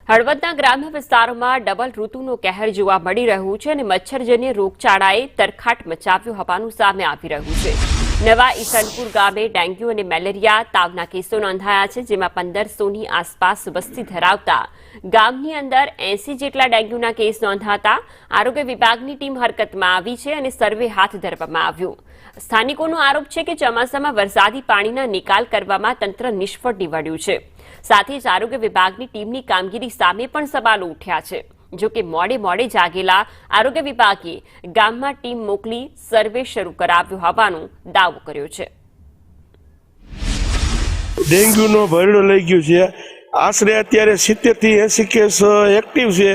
હળવદના ગ્રામ્ય વિસ્તારોમાં ડબલ ઋતુનો કહેર જોવા મળી રહ્યું છે અને મચ્છરજન્ય રોગચાળાએ તરખાટ મચાવ્યો હોવાનું સામે આવી રહ્યું છે। નવા ઈસનપુર ગામે ડેન્ગ્યુ અને મેલેરિયા તાવના કેસો નોંધાયા છે, જેમાં 1500ની આસપાસ વસ્તી ધરાવતા ગામની અંદર 80 જેટલા ડેન્ગ્યુના કેસ નોંધાતા આરોગ્ય વિભાગની ટીમ હરકતમાં આવી છે અને સર્વે હાથ ધરવામાં આવ્યો। સ્થાનિકોનો આરોપ છે કે ચોમાસામાં વરસાદી પાણીના નિકાલ કરવામાં તંત્ર નિષ્ફળ નીવડ્યું છે। સાથે જ આરોગ્ય વિભાગની ટીમની કામગીરી સામે પણ સવાલો ઉઠ્યા છે। જો કે મોડે જાગેલા આરોગ્ય વિભાગે ગામમાં ટીમ મોકલી સર્વે શરૂ કરાવ્યો હોવાનો દાવો કર્યો છે। ડેન્ગ્યુનો ભરડો લઈ ગયું છે। આશરે અત્યારે 70 થી 80 કેસ એક્ટિવ છે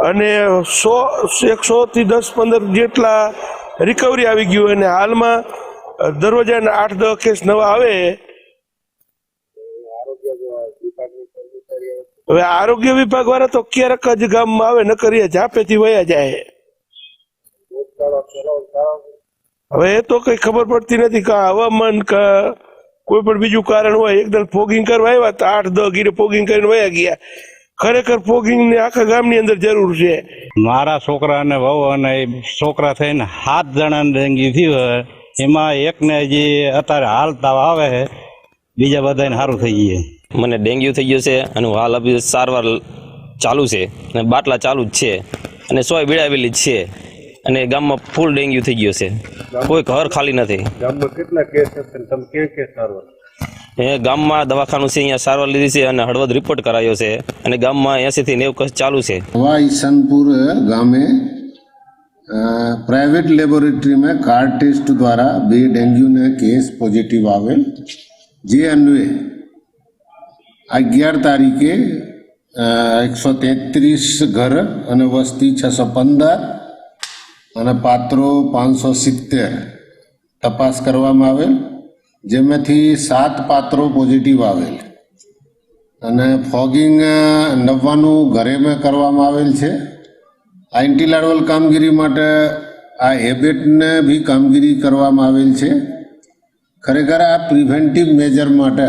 અને 100 થી 10-15 જેટલા રિકવરી આવી ગયું અને હાલમાં દરરોજના 8-10 કેસ નવા આવે। હવે આરોગ્ય વિભાગ વાળા તો ક્યારેક જ ગામમાં આવે, ન કરીએ ઝાપેથી વયા જાય। હવે એ તો કઈ ખબર પડતી નથી કે હવામાન કે કોઈ પણ બીજું કારણ હોય। એકદમ ફોગિંગ કરવા આવ્યા તો 8-10 ગીરે ફોગિંગ કરીને વયા ગયા। ખરેખર ફોગિંગ ની આખા ગામની અંદર જરૂર છે। મારા છોકરા અને વહુ અને છોકરા થઈને 7 જણાને ડેન્ગ્યુ થયું, એમાં એકને જે અત્યારે હાલ તાવ આવે છે, બીજા બધાને સારું થઈ ગયું। મને ડેન્ગ્યુ થઈ ગયો છે અને હાલ અભી સારવાર ચાલુ છે અને બાટલા ચાલુ જ છે અને 100 બીડાવેલી જ છે અને ગામમાં ફૂલ ડેન્ગ્યુ થઈ ગયો છે। કોઈ ઘર ખાલી નથી। ગામમાં કેટલા કેસ છે? તમે કે સારવાર ગામમાં દવાખાનું છે, અહીંયા સારવાર લીધી છે અને હળવદ રિપોર્ટ કરાયો છે અને ગામમાં 80 થી 90 કેસ ચાલુ છે। नवा ईसनपुर गांव में प्राइवेट लेबोरेटरी में कार्ड टेस्ट द्वारा 2 डेंग्यू ने केस पॉजिटिव आवेल, जे अन्वये 11 तारीखे 133 घर અને વસ્તી 615 અને પાત્રો 570 તપાસ કરવામાં આવેલ, જેમાંથી 7 પાત્રો પોઝિટિવ આવેલ અને ફોગિંગ 99 ઘરે મેં કરવામાં આવેલ છે। આ એન્ટી લાર્વલ કામગીરી માટે આ હેબિટને બી કામગીરી કરવામાં આવેલ છે। ખરેખર આ પ્રિવેન્ટિવ મેજર માટે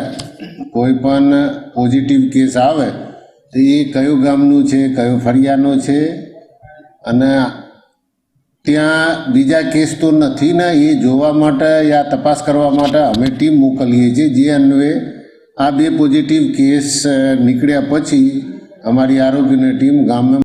કોઈ પણ પોઝિટિવ કેસ આવે તો એ કયું ગામનું છે, કયું ફળિયાનું છે અને ત્યાં બીજા કેસ તો નથી ને એ જોવા માટે યા તપાસ કરવા માટે અમે ટીમ મોકલીએ છીએ, જે અન્વયે આ 2 પોઝિટિવ કેસ નીકળ્યા પછી અમારી આરોગ્યની ટીમ ગામમાં